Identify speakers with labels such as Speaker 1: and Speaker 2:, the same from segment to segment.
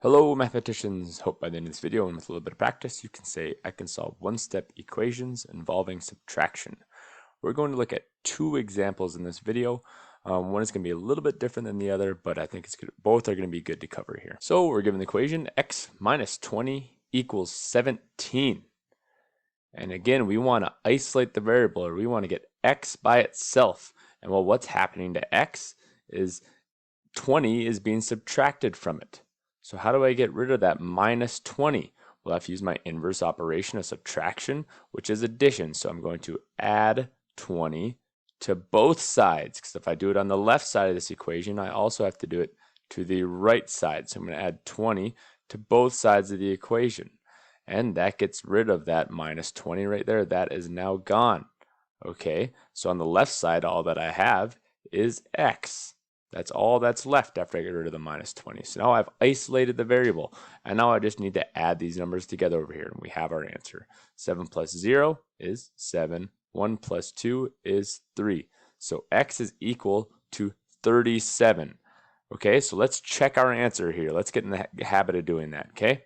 Speaker 1: Hello mathematicians, hope by the end of this video and with a little bit of practice you can say I can solve one-step equations involving subtraction. We're going to look at two examples in this video. One is going to be a little bit different than the other, but I think both are going to be good to cover here. So we're given the equation x minus 20 equals 17. And again, we want to isolate the variable, or we want to get x by itself. And well, what's happening to x is 20 is being subtracted from it. So how do I get rid of that minus 20? Well, I have to use my inverse operation of subtraction, which is addition. So I'm going to add 20 to both sides, because if I do it on the left side of this equation, I also have to do it to the right side. So I'm going to add 20 to both sides of the equation. And that gets rid of that minus 20 right there. That is now gone. Okay, so on the left side, all that I have is x. That's all that's left after I get rid of the minus 20. So now I've isolated the variable. And now I just need to add these numbers together over here. And we have our answer. 7 plus 0 is 7. 1 plus 2 is 3. So x is equal to 37. Okay, so let's check our answer here. Let's get in the habit of doing that, okay?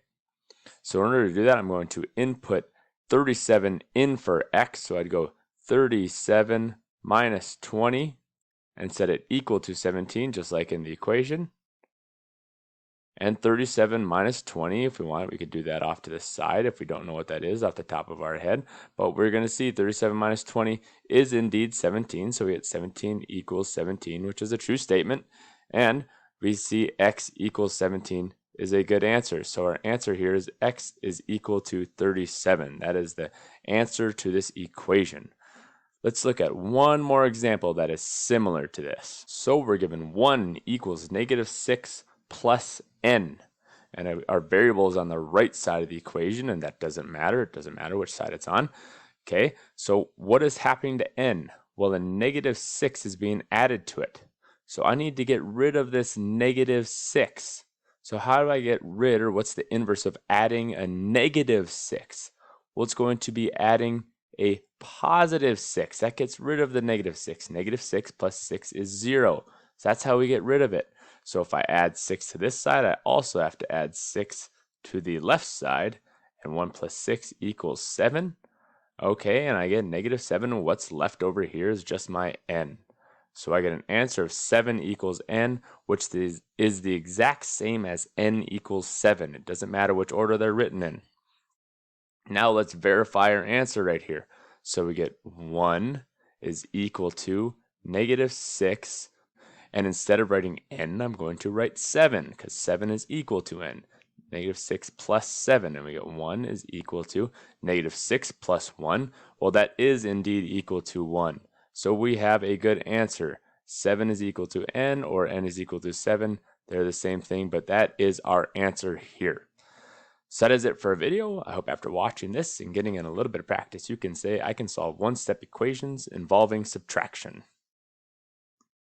Speaker 1: So in order to do that, I'm going to input 37 in for x. So I'd go 37 minus 20. And set it equal to 17, just like in the equation. And 37 minus 20, if we want, we could do that off to the side if we don't know what that is off the top of our head. But we're going to see 37 minus 20 is indeed 17, so we get 17 equals 17, which is a true statement. And we see x equals 17 is a good answer. So our answer here is x is equal to 37. That is the answer to this equation. Let's look at one more example that is similar to this. So we're given 1 equals negative 6 plus n. And our variable is on the right side of the equation, and that doesn't matter. It doesn't matter which side it's on. Okay, so what is happening to n? Well, a negative 6 is being added to it. So I need to get rid of this negative 6. So how do I get rid, or what's the inverse of adding a negative 6? Well, it's going to be adding a positive 6. That gets rid of the negative 6. Negative 6 plus 6 is 0. So that's how we get rid of it. So if I add 6 to this side, I also have to add 6 to the left side. And 1 plus 6 equals 7. Okay, and I get negative 7. What's left over here is just my n. So I get an answer of 7 equals n, which is the exact same as n equals 7. It doesn't matter which order they're written in. Now let's verify our answer right here. So we get 1 is equal to negative 6. And instead of writing n, I'm going to write 7, because 7 is equal to n. Negative 6 plus 7, and we get 1 is equal to negative 6 plus 1. Well, that is indeed equal to 1. So we have a good answer. 7 is equal to n, or n is equal to 7. They're the same thing, but that is our answer here. So that is it for a video. I hope after watching this and getting in a little bit of practice, you can say I can solve one-step equations involving subtraction.